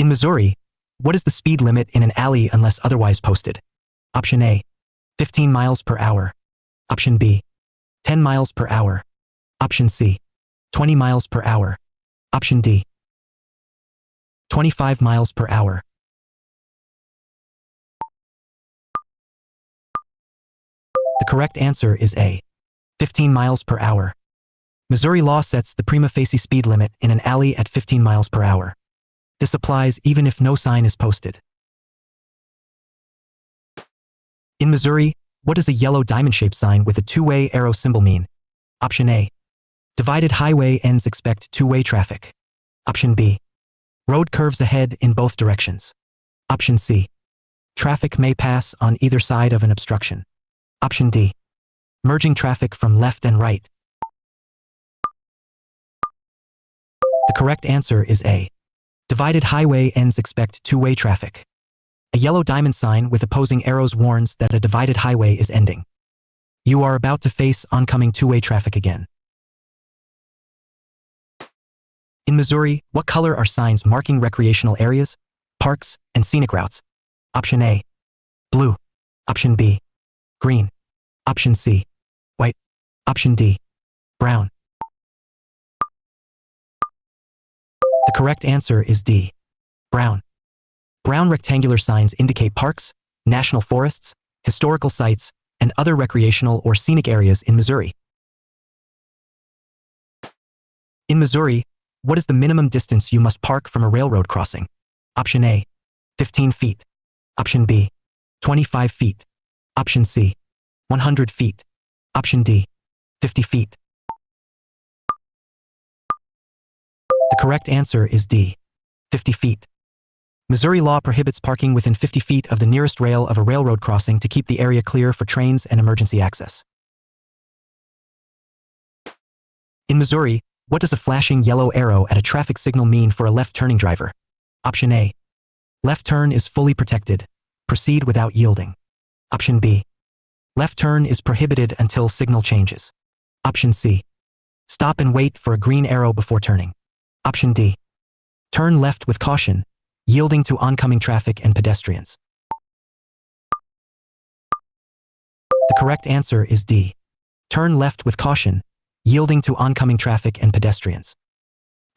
In Missouri, what is the speed limit in an alley unless otherwise posted? Option A, 15 miles per hour. Option B, 10 miles per hour. Option C, 20 miles per hour. Option D, 25 miles per hour. The correct answer is A, 15 miles per hour. Missouri law sets the prima facie speed limit in an alley at 15 miles per hour. This applies even if no sign is posted. In Missouri, what does a yellow diamond-shaped sign with a two-way arrow symbol mean? Option A, divided highway ends expect two-way traffic. Option B, road curves ahead in both directions. Option C, traffic may pass on either side of an obstruction. Option D, merging traffic from left and right. The correct answer is A, divided highway ends expect two-way traffic. A yellow diamond sign with opposing arrows warns that a divided highway is ending. You are about to face oncoming two-way traffic again. In Missouri, what color are signs marking recreational areas, parks, and scenic routes? Option A, blue. Option B, green. Option C, white. Option D, brown. The correct answer is D, brown. Brown rectangular signs indicate parks, national forests, historical sites, and other recreational or scenic areas in Missouri. In Missouri, what is the minimum distance you must park from a railroad crossing? Option A, 15 feet. Option B, 25 feet. Option C, 100 feet. Option D, 50 feet. The correct answer is D, 50 feet. Missouri law prohibits parking within 50 feet of the nearest rail of a railroad crossing to keep the area clear for trains and emergency access. In Missouri, what does a flashing yellow arrow at a traffic signal mean for a left-turning driver? Option A, left turn is fully protected. Proceed without yielding. Option B, left turn is prohibited until signal changes. Option C, stop and wait for a green arrow before turning. Option D, turn left with caution, yielding to oncoming traffic and pedestrians. The correct answer is D, turn left with caution, yielding to oncoming traffic and pedestrians.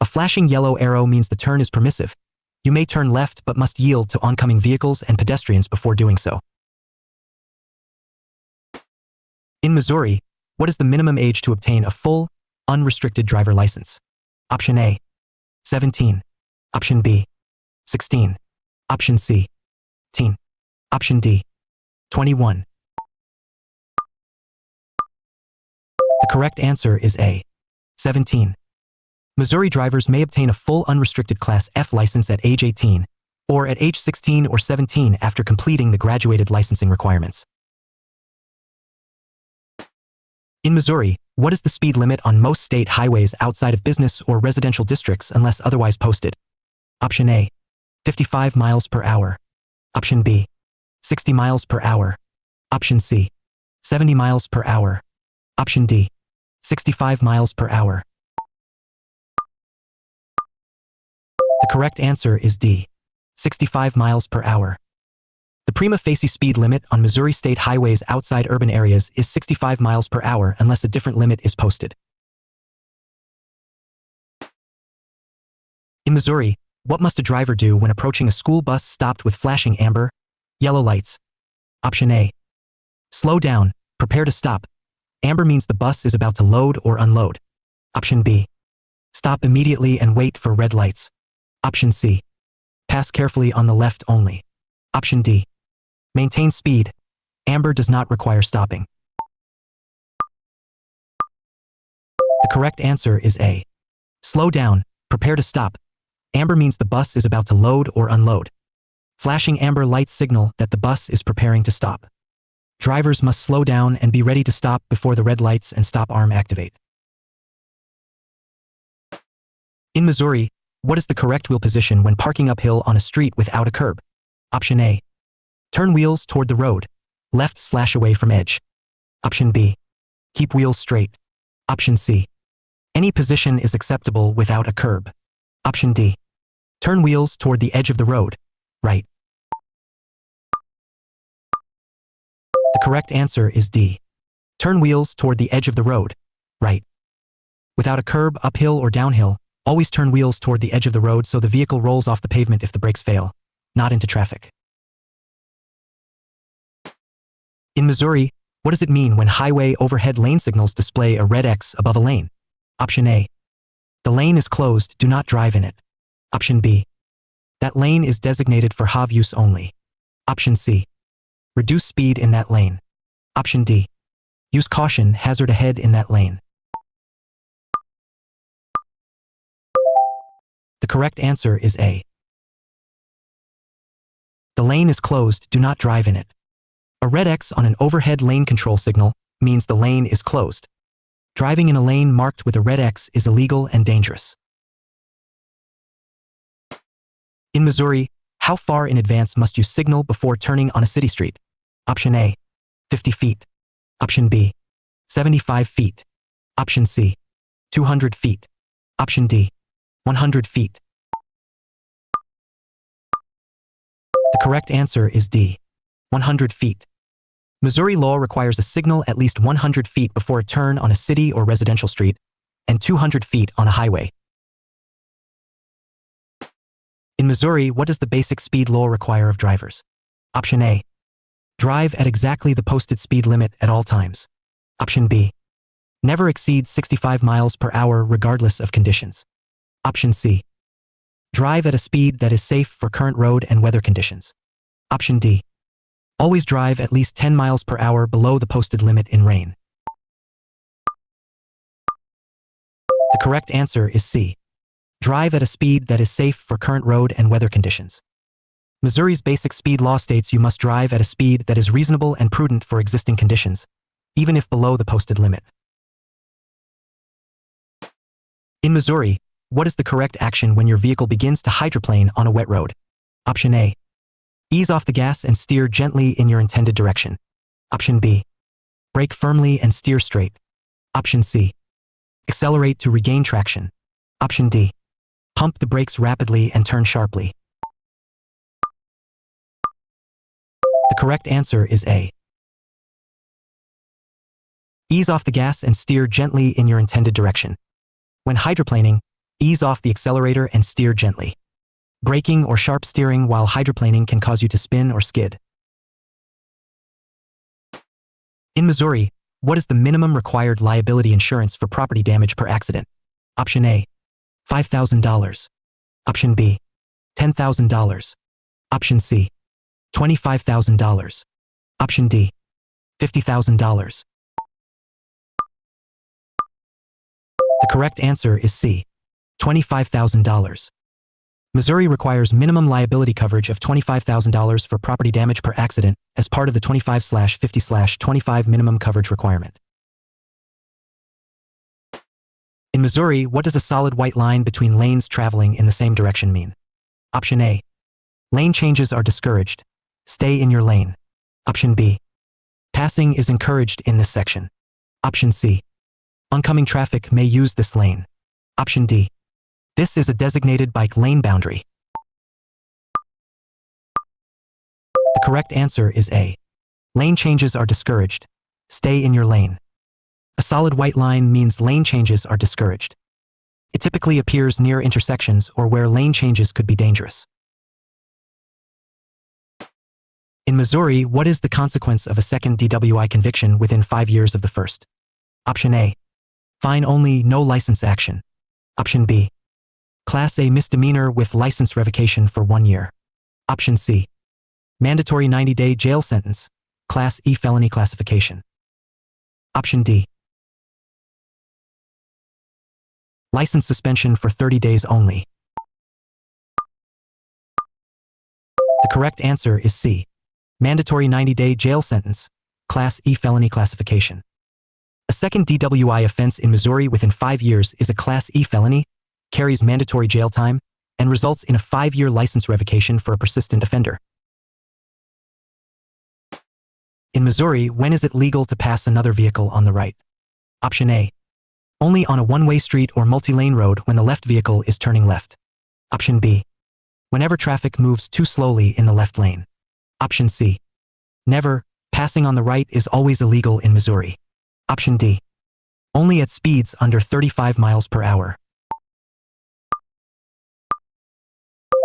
A flashing yellow arrow means the turn is permissive. You may turn left but must yield to oncoming vehicles and pedestrians before doing so. In Missouri, what is the minimum age to obtain a full, unrestricted driver license? Option A, 17. Option B, 16. Option C, 18. Option D, 21. The correct answer is A, 17. Missouri drivers may obtain a full unrestricted Class F license at age 18, or at age 16 or 17 after completing the graduated licensing requirements. In Missouri, what is the speed limit on most state highways outside of business or residential districts unless otherwise posted? Option A, 55 miles per hour. Option B, 60 miles per hour. Option C, 70 miles per hour. Option D, 65 miles per hour. The correct answer is D, 65 miles per hour. The prima facie speed limit on Missouri state highways outside urban areas is 65 miles per hour unless a different limit is posted. In Missouri, what must a driver do when approaching a school bus stopped with flashing amber, yellow lights? Option A, slow down, prepare to stop. Amber means the bus is about to load or unload. Option B, stop immediately and wait for red lights. Option C, pass carefully on the left only. Option D, maintain speed. Amber does not require stopping. The correct answer is A, slow down, prepare to stop. Amber means the bus is about to load or unload. Flashing amber lights signal that the bus is preparing to stop. Drivers must slow down and be ready to stop before the red lights and stop arm activate. In Missouri, what is the correct wheel position when parking uphill on a street without a curb? Option A, turn wheels toward the road, left slash away from edge. Option B, keep wheels straight. Option C, any position is acceptable without a curb. Option D, Turn wheels toward the edge of the road, right. The correct answer is D. Turn wheels toward the edge of the road, right. Without a curb, uphill or downhill, always turn wheels toward the edge of the road so the vehicle rolls off the pavement if the brakes fail, not into traffic. In Missouri, what does it mean when highway overhead lane signals display a red X above a lane? Option A. The lane is closed, do not drive in it. Option B. That lane is designated for HOV use only. Option C. Reduce speed in that lane. Option D. Use caution, hazard ahead in that lane. The correct answer is A. The lane is closed, do not drive in it. A red X on an overhead lane control signal means the lane is closed. Driving in a lane marked with a red X is illegal and dangerous. In Missouri, how far in advance must you signal before turning on a city street? Option A, 50 feet. Option B, 75 feet. Option C, 200 feet. Option D, 100 feet. The correct answer is D, 100 feet. Missouri law requires a signal at least 100 feet before a turn on a city or residential street and 200 feet on a highway. In Missouri, what does the basic speed law require of drivers? Option A. Drive at exactly the posted speed limit at all times. Option B. Never exceed 65 miles per hour regardless of conditions. Option C. Drive at a speed that is safe for current road and weather conditions. Option D. Always drive at least 10 miles per hour below the posted limit in rain. The correct answer is C. Drive at a speed that is safe for current road and weather conditions. Missouri's basic speed law states you must drive at a speed that is reasonable and prudent for existing conditions, even if below the posted limit. In Missouri, what is the correct action when your vehicle begins to hydroplane on a wet road? Option A. Ease off the gas and steer gently in your intended direction. Option B. Brake firmly and steer straight. Option C. Accelerate to regain traction. Option D. Pump the brakes rapidly and turn sharply. The correct answer is A. Ease off the gas and steer gently in your intended direction. When hydroplaning, ease off the accelerator and steer gently. Braking or sharp steering while hydroplaning can cause you to spin or skid. In Missouri, what is the minimum required liability insurance for property damage per accident? Option A, $5,000. Option B, $10,000. Option C, $25,000. Option D, $50,000. The correct answer is C, $25,000. Missouri requires minimum liability coverage of $25,000 for property damage per accident as part of the 25/50/25 minimum coverage requirement. In Missouri, what does a solid white line between lanes traveling in the same direction mean? Option A. Lane changes are discouraged. Stay in your lane. Option B. Passing is encouraged in this section. Option C. Oncoming traffic may use this lane. Option D. This is a designated bike lane boundary. The correct answer is A. Lane changes are discouraged. Stay in your lane. A solid white line means lane changes are discouraged. It typically appears near intersections or where lane changes could be dangerous. In Missouri, what is the consequence of a second DWI conviction within 5 years of the first? Option A. Fine only, no license action. Option B. Class A misdemeanor with license revocation for 1 year. Option C. Mandatory 90-day jail sentence, Class E felony classification. Option D. License suspension for 30 days only. The correct answer is C. Mandatory 90-day jail sentence, Class E felony classification. A second DWI offense in Missouri within 5 years is a Class E felony, carries mandatory jail time, and results in a 5-year license revocation for a persistent offender. In Missouri, when is it legal to pass another vehicle on the right? Option A. Only on a one-way street or multi-lane road when the left vehicle is turning left. Option B. Whenever traffic moves too slowly in the left lane. Option C. Never. Passing on the right is always illegal in Missouri. Option D. Only at speeds under 35 miles per hour.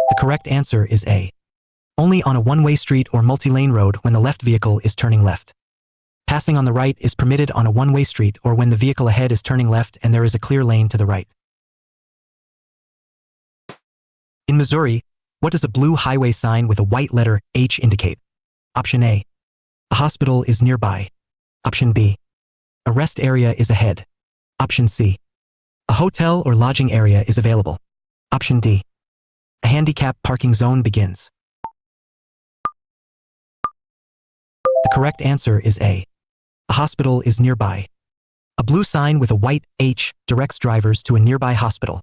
The correct answer is A. Only on a one-way street or multi-lane road when the left vehicle is turning left. Passing on the right is permitted on a one-way street or when the vehicle ahead is turning left and there is a clear lane to the right. In Missouri, what does a blue highway sign with a white letter H indicate? Option A. A hospital is nearby. Option B. A rest area is ahead. Option C. A hotel or lodging area is available. Option D. A handicap parking zone begins. The correct answer is A. A hospital is nearby. A blue sign with a white H directs drivers to a nearby hospital.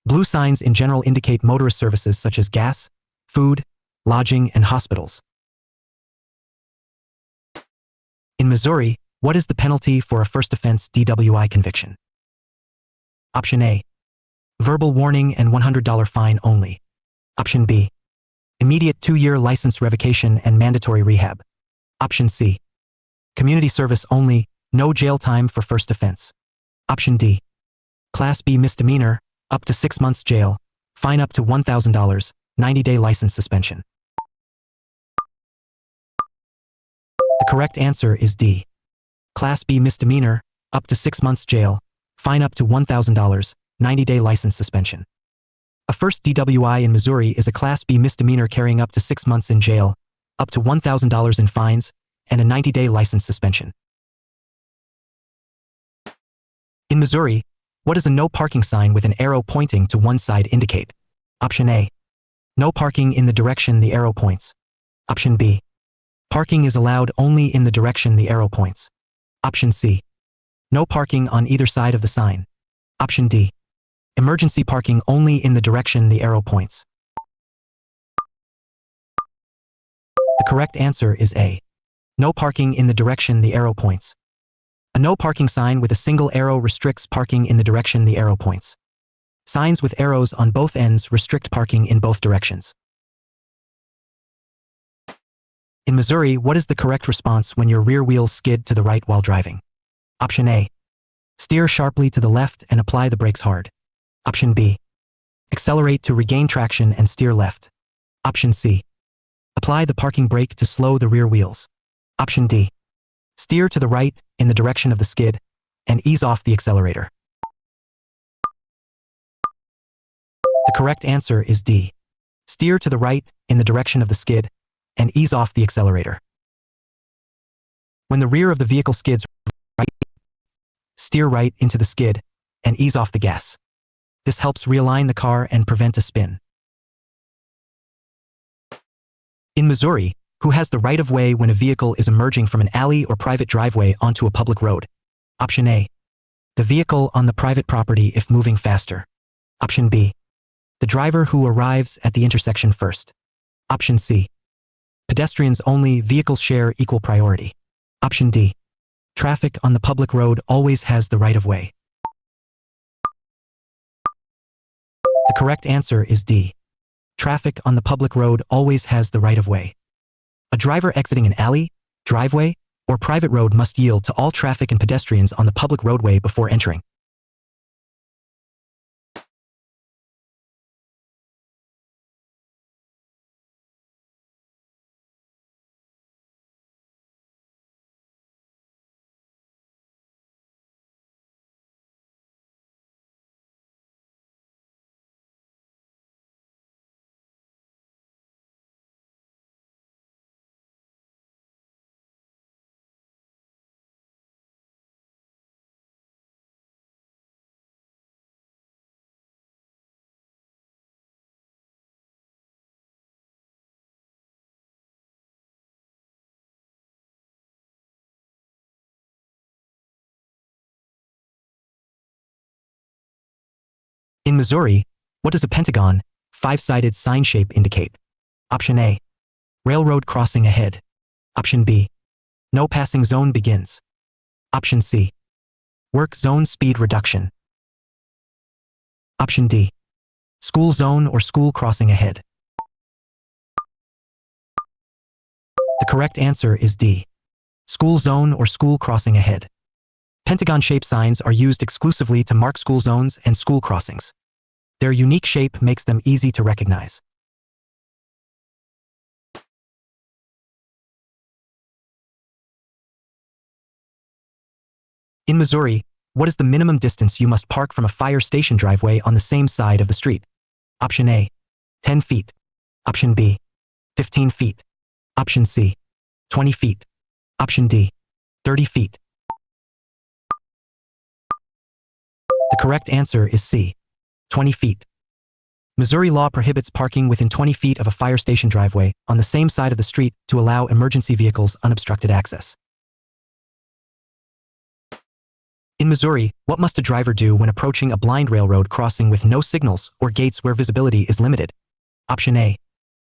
Blue signs in general indicate motorist services such as gas, food, lodging, and hospitals. In Missouri, what is the penalty for a first offense DWI conviction? Option A. Verbal warning and $100 fine only. Option B. Immediate 2-year license revocation and mandatory rehab. Option C. Community service only, no jail time for first offense. Option D. Class B misdemeanor, up to 6 months jail, fine up to $1,000, 90-day license suspension. The correct answer is D. Class B misdemeanor, up to 6 months jail, fine up to $1,000, 90-day license suspension. A first DWI in Missouri is a Class B misdemeanor carrying up to 6 months in jail, up to $1,000 in fines, and a 90-day license suspension. In Missouri, what does a no parking sign with an arrow pointing to one side indicate? Option A. No parking in the direction the arrow points. Option B. Parking is allowed only in the direction the arrow points. Option C. No parking on either side of the sign. Option D. Emergency parking only in the direction the arrow points. The correct answer is A. No parking in the direction the arrow points. A no parking sign with a single arrow restricts parking in the direction the arrow points. Signs with arrows on both ends restrict parking in both directions. In Missouri, what is the correct response when your rear wheels skid to the right while driving? Option A. Steer sharply to the left and apply the brakes hard. Option B. Accelerate to regain traction and steer left. Option C. Apply the parking brake to slow the rear wheels. Option D. Steer to the right in the direction of the skid and ease off the accelerator. The correct answer is D. Steer to the right in the direction of the skid and ease off the accelerator. When the rear of the vehicle skids right, steer right into the skid and ease off the gas. This helps realign the car and prevent a spin. In Missouri, who has the right-of-way when a vehicle is emerging from an alley or private driveway onto a public road? Option A. The vehicle on the private property if moving faster. Option B. The driver who arrives at the intersection first. Option C. Pedestrians only, vehicles share equal priority. Option D. Traffic on the public road always has the right-of-way. The correct answer is D. Traffic on the public road always has the right-of-way. A driver exiting an alley, driveway, or private road must yield to all traffic and pedestrians on the public roadway before entering. In Missouri, what does a pentagon, 5-sided sign shape indicate? Option A. Railroad crossing ahead. Option B. No passing zone begins. Option C. Work zone speed reduction. Option D. School zone or school crossing ahead. The correct answer is D. School zone or school crossing ahead. Pentagon-shaped signs are used exclusively to mark school zones and school crossings. Their unique shape makes them easy to recognize. In Missouri, what is the minimum distance you must park from a fire station driveway on the same side of the street? Option A, 10 feet. Option B, 15 feet. Option C, 20 feet. Option D, 30 feet. The correct answer is C, 20 feet. Missouri law prohibits parking within 20 feet of a fire station driveway on the same side of the street to allow emergency vehicles unobstructed access. In Missouri, what must a driver do when approaching a blind railroad crossing with no signals or gates where visibility is limited? Option A,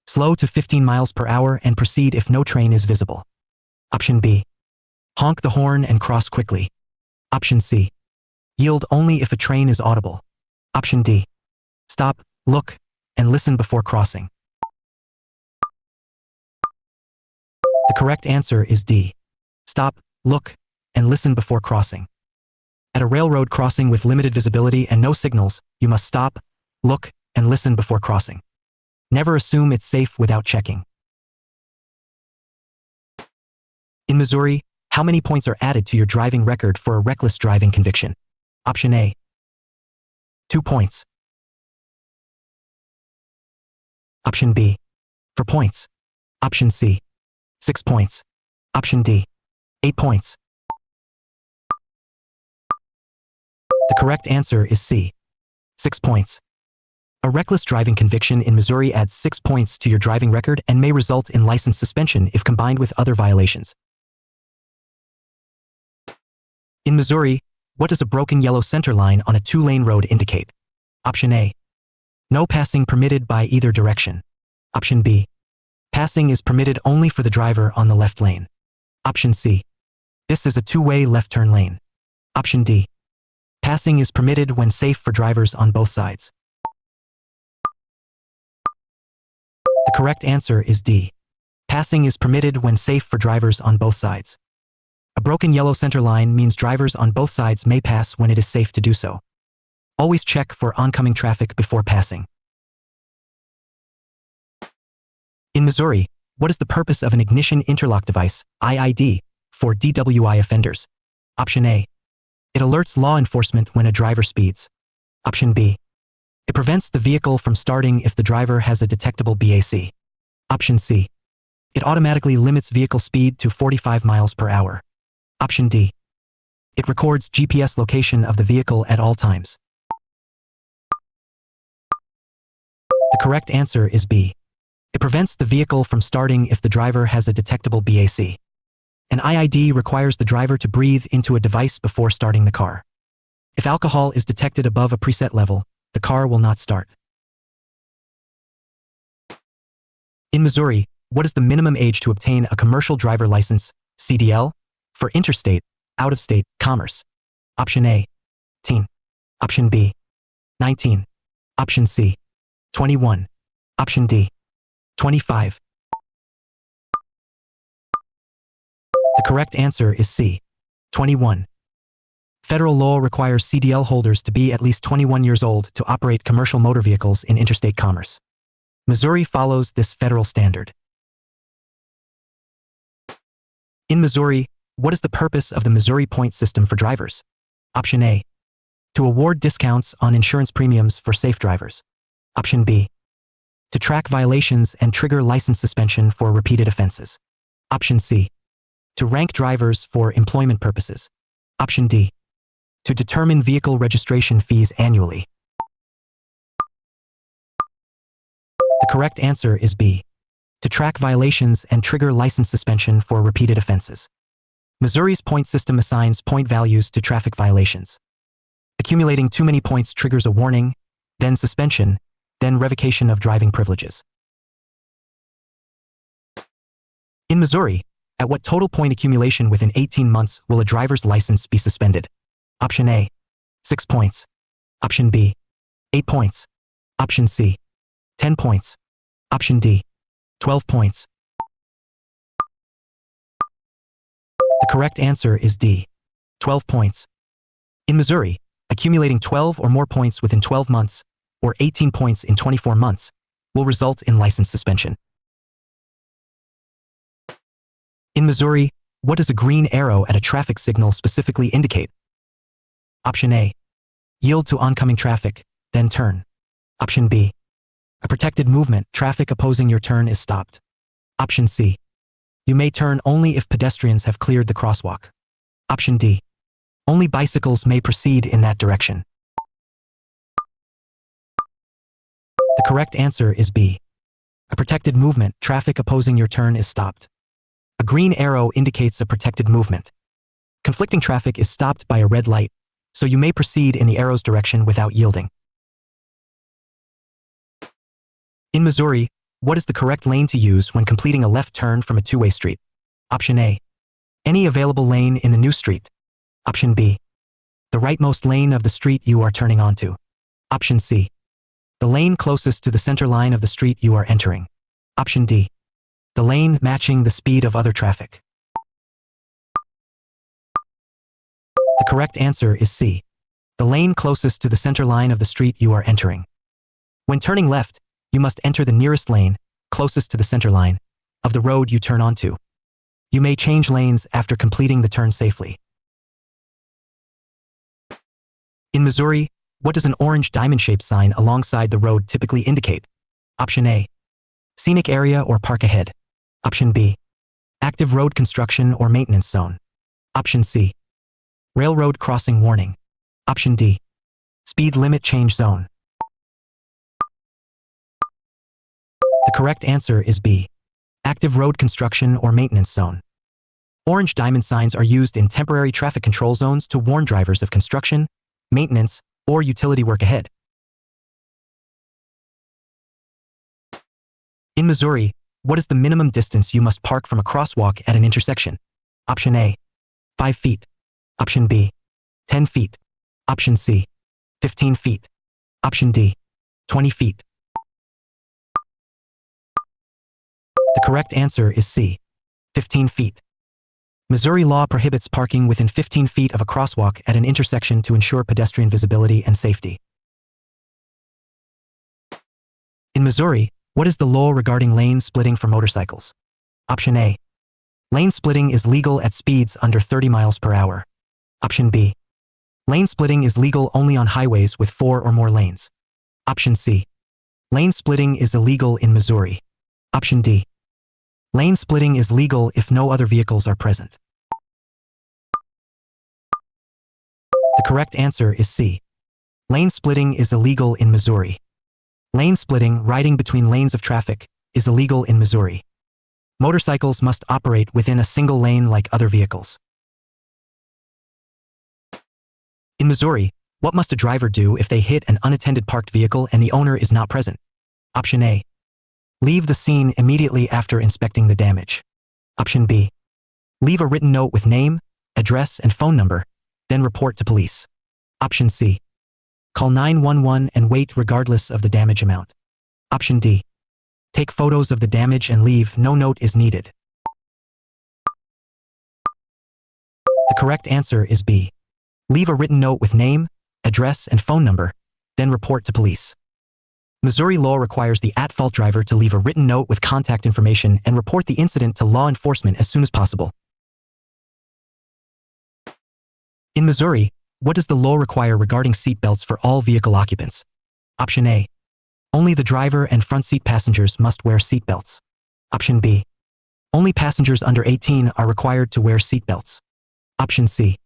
slow to 15 miles per hour and proceed if no train is visible. Option B, honk the horn and cross quickly. Option C, yield only if a train is audible. Option D, stop, look, and listen before crossing. The correct answer is D, stop, look, and listen before crossing. At a railroad crossing with limited visibility and no signals, you must stop, look, and listen before crossing. Never assume it's safe without checking. In Missouri, how many points are added to your driving record for a reckless driving conviction? Option A, 2 points. Option B, 4 points. Option C, 6 points. Option D, 8 points. The correct answer is C, 6 points. A reckless driving conviction in Missouri adds 6 points to your driving record and may result in license suspension if combined with other violations. In Missouri, what does a broken yellow center line on a 2-lane road indicate? Option A, no passing permitted by either direction. Option B, passing is permitted only for the driver on the left lane. Option C, this is a 2-way left turn lane. Option D, passing is permitted when safe for drivers on both sides. The correct answer is D. Passing is permitted when safe for drivers on both sides. A broken yellow center line means drivers on both sides may pass when it is safe to do so. Always check for oncoming traffic before passing. In Missouri, what is the purpose of an ignition interlock device, IID, for DWI offenders? Option A, it alerts law enforcement when a driver speeds. Option B, it prevents the vehicle from starting if the driver has a detectable BAC. Option C, it automatically limits vehicle speed to 45 miles per hour. Option D, it records GPS location of the vehicle at all times. The correct answer is B. It prevents the vehicle from starting if the driver has a detectable BAC. An IID requires the driver to breathe into a device before starting the car. If alcohol is detected above a preset level, the car will not start. In Missouri, what is the minimum age to obtain a commercial driver license, CDL, for interstate, out-of-state commerce? Option A, 18. Option B, 19. Option C, 21. Option D, 25. The correct answer is C, 21. Federal law requires CDL holders to be at least 21 years old to operate commercial motor vehicles in interstate commerce. Missouri follows this federal standard. In Missouri, what is the purpose of the Missouri point system for drivers? Option A, to award discounts on insurance premiums for safe drivers. Option B, to track violations and trigger license suspension for repeated offenses. Option C, to rank drivers for employment purposes. Option D, to determine vehicle registration fees annually. The correct answer is B, to track violations and trigger license suspension for repeated offenses. Missouri's point system assigns point values to traffic violations. Accumulating too many points triggers a warning, then suspension, then revocation of driving privileges. In Missouri, at what total point accumulation within 18 months will a driver's license be suspended? Option A, 6 points. Option B, 8 points. Option C, 10 points. Option D, 12 points. The correct answer is D. 12 points. In Missouri, accumulating 12 or more points within 12 months, or 18 points in 24 months, will result in license suspension. In Missouri, what does a green arrow at a traffic signal specifically indicate? Option A. Yield to oncoming traffic, then turn. Option B. A protected movement, traffic opposing your turn is stopped. Option C. You may turn only if pedestrians have cleared the crosswalk. Option D. Only bicycles may proceed in that direction. The correct answer is B. A protected movement, traffic opposing your turn is stopped. A green arrow indicates a protected movement. Conflicting traffic is stopped by a red light, so you may proceed in the arrow's direction without yielding. In Missouri, what is the correct lane to use when completing a left turn from a two-way street? Option A. Any available lane in the new street. Option B. The rightmost lane of the street you are turning onto. Option C. The lane closest to the center line of the street you are entering. Option D. The lane matching the speed of other traffic. The correct answer is C. The lane closest to the center line of the street you are entering. When turning left, you must enter the nearest lane, closest to the center line, of the road you turn onto. You may change lanes after completing the turn safely. In Missouri, what does an orange diamond-shaped sign alongside the road typically indicate? Option A. Scenic area or park ahead. Option B. Active road construction or maintenance zone. Option C. Railroad crossing warning. Option D. Speed limit change zone. The correct answer is B. Active road construction or maintenance zone. Orange diamond signs are used in temporary traffic control zones to warn drivers of construction, maintenance, or utility work ahead. In Missouri, what is the minimum distance you must park from a crosswalk at an intersection? Option A. 5 feet. Option B. 10 feet. Option C. 15 feet. Option D. 20 feet. The correct answer is C. 15 feet. Missouri law prohibits parking within 15 feet of a crosswalk at an intersection to ensure pedestrian visibility and safety. In Missouri, what is the law regarding lane splitting for motorcycles? Option A. Lane splitting is legal at speeds under 30 miles per hour. Option B. Lane splitting is legal only on highways with 4 or more lanes. Option C. Lane splitting is illegal in Missouri. Option D. Lane splitting is legal if no other vehicles are present. The correct answer is C. Lane splitting is illegal in Missouri. Lane splitting, riding between lanes of traffic, is illegal in Missouri. Motorcycles must operate within a single lane like other vehicles. In Missouri, what must a driver do if they hit an unattended parked vehicle and the owner is not present? Option A. Leave the scene immediately after inspecting the damage. Option B. Leave a written note with name, address, and phone number, then report to police. Option C. Call 911 and wait regardless of the damage amount. Option D. Take photos of the damage and leave, no note is needed. The correct answer is B. Leave a written note with name, address, and phone number, then report to police. Missouri law requires the at-fault driver to leave a written note with contact information and report the incident to law enforcement as soon as possible. In Missouri, what does the law require regarding seat belts for all vehicle occupants? Option A. Only the driver and front seat passengers must wear seat belts. Option B. Only passengers under 18 are required to wear seat belts. Option C.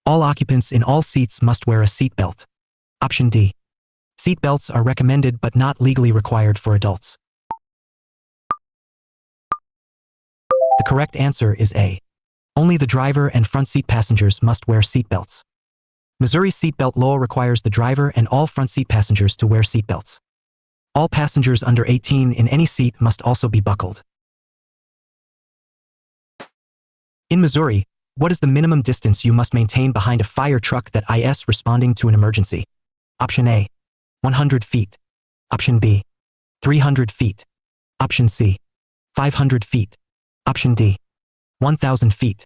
All occupants in all seats must wear a seat belt. Option D. Seat belts are recommended but not legally required for adults. The correct answer is A. Only the driver and front seat passengers must wear seat belts. Missouri seatbelt law requires the driver and all front seat passengers to wear seat belts. All passengers under 18 in any seat must also be buckled. In Missouri, what is the minimum distance you must maintain behind a fire truck that is responding to an emergency? Option A. 100 feet. Option B. 300 feet. Option C. 500 feet. Option D. 1,000 feet.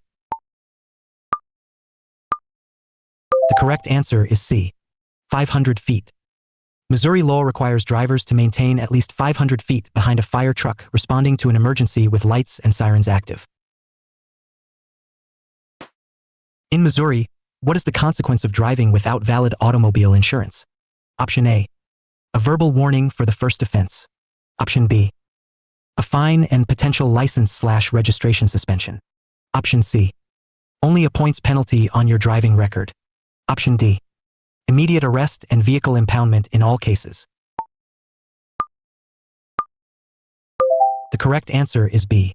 The correct answer is C. 500 feet. Missouri law requires drivers to maintain at least 500 feet behind a fire truck responding to an emergency with lights and sirens active. In Missouri, what is the consequence of driving without valid automobile insurance? Option A. A verbal warning for the first offense. Option B. A fine and potential license/registration suspension. Option C. Only a points penalty on your driving record. Option D. Immediate arrest and vehicle impoundment in all cases. The correct answer is B.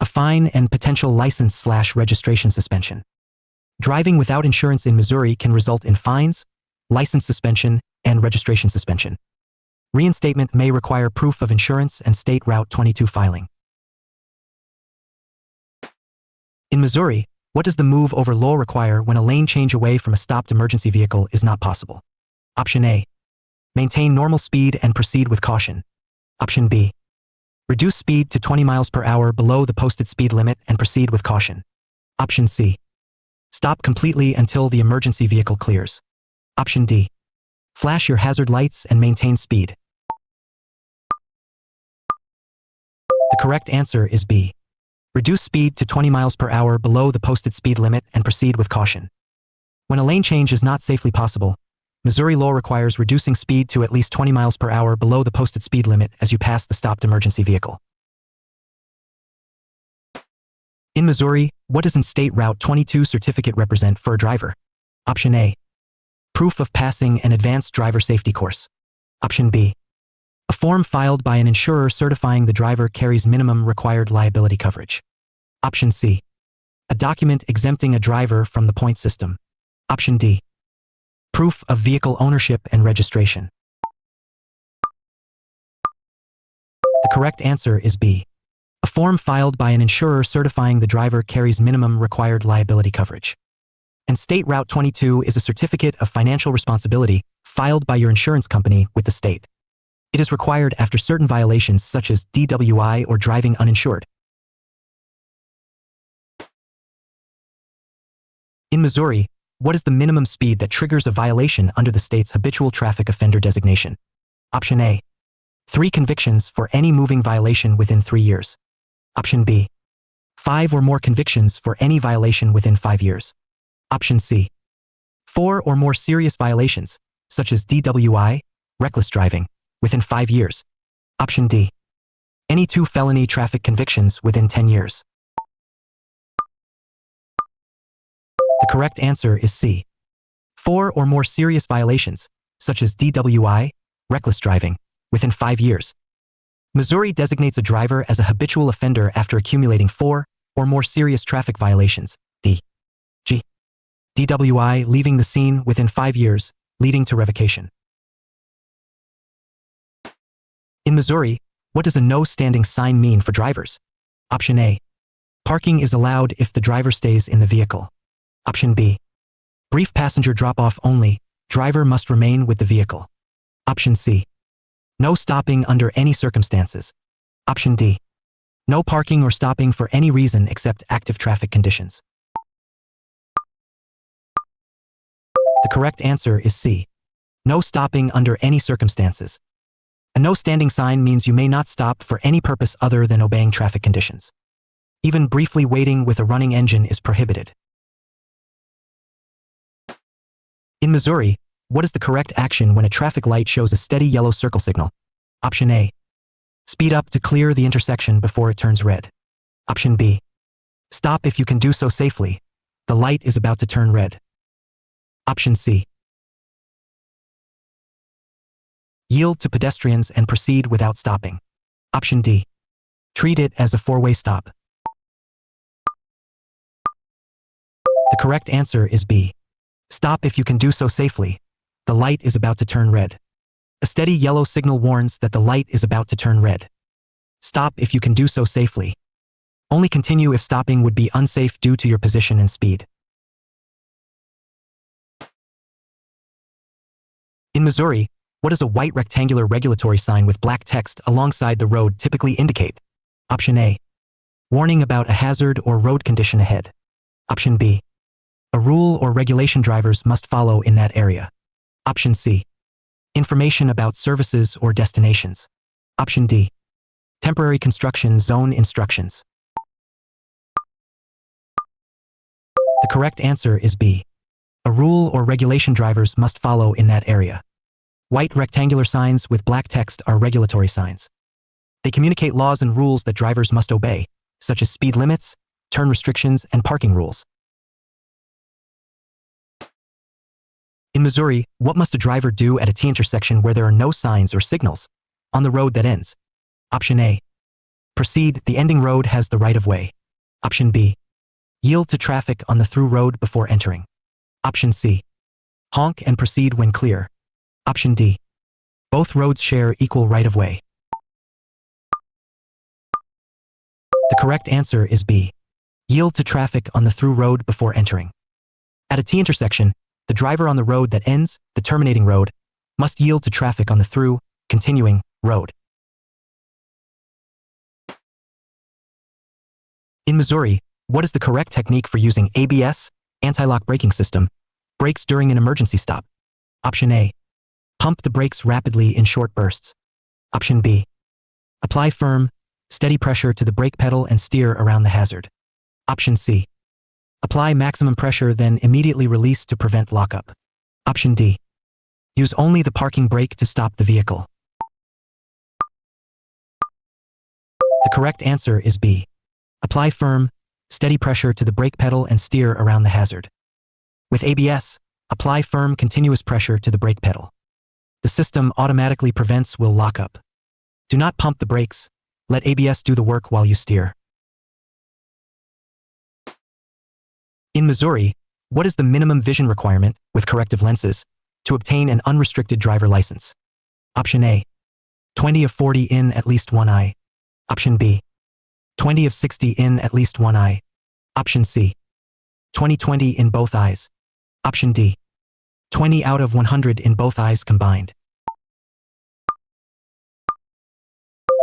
A fine and potential license/registration suspension. Driving without insurance in Missouri can result in fines, license suspension, and registration suspension. Reinstatement may require proof of insurance and State Route 22 filing. In Missouri, what does the move over law require when a lane change away from a stopped emergency vehicle is not possible? Option A. Maintain normal speed and proceed with caution. Option B. Reduce speed to 20 miles per hour below the posted speed limit and proceed with caution. Option C. Stop completely until the emergency vehicle clears. Option D. Flash your hazard lights and maintain speed. The correct answer is B. Reduce speed to 20 miles per hour below the posted speed limit and proceed with caution. When a lane change is not safely possible, Missouri law requires reducing speed to at least 20 miles per hour below the posted speed limit as you pass the stopped emergency vehicle. In Missouri, what does an State Route 22 certificate represent for a driver? Option A. Proof of passing an advanced driver safety course. Option B. A form filed by an insurer certifying the driver carries minimum required liability coverage. Option C. A document exempting a driver from the point system. Option D. Proof of vehicle ownership and registration. The correct answer is B. A form filed by an insurer certifying the driver carries minimum required liability coverage. And State Route 22 is a certificate of financial responsibility filed by your insurance company with the state. It is required after certain violations such as DWI or driving uninsured. In Missouri, what is the minimum speed that triggers a violation under the state's habitual traffic offender designation? Option A. 3 convictions for any moving violation within 3 years. Option B. 5 or more convictions for any violation within 5 years. Option C. 4 or more serious violations, such as DWI, reckless driving, within 5 years. Option D. Any 2 felony traffic convictions within 10 years. The correct answer is C. 4 or more serious violations, such as DWI, reckless driving, within 5 years. Missouri designates a driver as a habitual offender after accumulating 4 or more serious traffic violations, D.G. DWI leaving the scene within 5 years, leading to revocation. In Missouri, what does a no standing sign mean for drivers? Option A. Parking is allowed if the driver stays in the vehicle. Option B. Brief passenger drop-off only, driver must remain with the vehicle. Option C. No stopping under any circumstances. Option D. No parking or stopping for any reason except active traffic conditions. The correct answer is C. No stopping under any circumstances. A no standing sign means you may not stop for any purpose other than obeying traffic conditions. Even briefly waiting with a running engine is prohibited. In Missouri, what is the correct action when a traffic light shows a steady yellow circle signal? Option A. Speed up to clear the intersection before it turns red. Option B. Stop if you can do so safely. The light is about to turn red. Option C. Yield to pedestrians and proceed without stopping. Option D. Treat it as a 4-way stop. The correct answer is B. Stop if you can do so safely. The light is about to turn red. A steady yellow signal warns that the light is about to turn red. Stop if you can do so safely. Only continue if stopping would be unsafe due to your position and speed. In Missouri, what does a white rectangular regulatory sign with black text alongside the road typically indicate? Option A. Warning about a hazard or road condition ahead. Option B. A rule or regulation drivers must follow in that area. Option C. Information about services or destinations. Option D. Temporary construction zone instructions. The correct answer is B. A rule or regulation drivers must follow in that area. White rectangular signs with black text are regulatory signs. They communicate laws and rules that drivers must obey, such as speed limits, turn restrictions, and parking rules. In Missouri, what must a driver do at a T-intersection where there are no signs or signals on the road that ends? Option A. Proceed, the ending road has the right-of-way. Option B. Yield to traffic on the through road before entering. Option C. Honk and proceed when clear. Option D. Both roads share equal right-of-way. The correct answer is B. Yield to traffic on the through road before entering. At a T-intersection, the driver on the road that ends, the terminating road, must yield to traffic on the through, continuing, road. In Missouri, what is the correct technique for using ABS, anti-lock braking system, brakes during an emergency stop? Option A. Pump the brakes rapidly in short bursts. Option B. Apply firm, steady pressure to the brake pedal and steer around the hazard. Option C. Apply maximum pressure then immediately release to prevent lockup. Option D. Use only the parking brake to stop the vehicle. The correct answer is B. Apply firm, steady pressure to the brake pedal and steer around the hazard. With ABS, apply firm continuous pressure to the brake pedal. The system automatically prevents will lockup. Do not pump the brakes. Let ABS do the work while you steer. In Missouri, what is the minimum vision requirement, with corrective lenses, to obtain an unrestricted driver license? Option A. 20 of 40 in at least one eye. Option B. 20 of 60 in at least one eye. Option C. 20/20 in both eyes. Option D. 20 out of 100 in both eyes combined.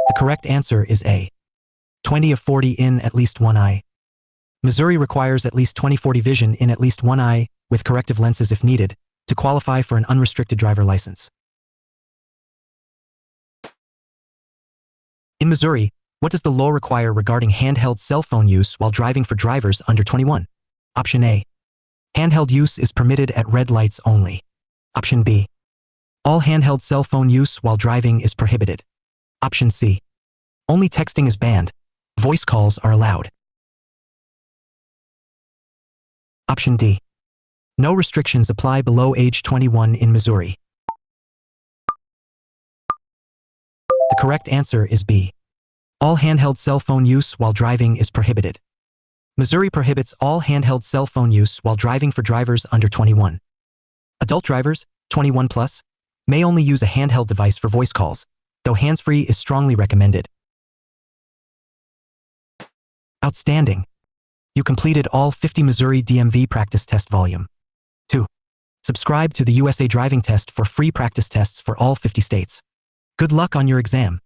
The correct answer is A. 20 of 40 in at least one eye. Missouri requires at least 20/40 vision in at least one eye, with corrective lenses if needed, to qualify for an unrestricted driver license. In Missouri, what does the law require regarding handheld cell phone use while driving for drivers under 21? Option A. Handheld use is permitted at red lights only. Option B. All handheld cell phone use while driving is prohibited. Option C. Only texting is banned. Voice calls are allowed. Option D. No restrictions apply below age 21 in Missouri. The correct answer is B. All handheld cell phone use while driving is prohibited. Missouri prohibits all handheld cell phone use while driving for drivers under 21. Adult drivers, 21 plus, may only use a handheld device for voice calls, though hands-free is strongly recommended. Outstanding! You completed all 50 Missouri DMV practice test volume 2. Subscribe to the USA Driving Test for free practice tests for all 50 states. Good luck on your exam.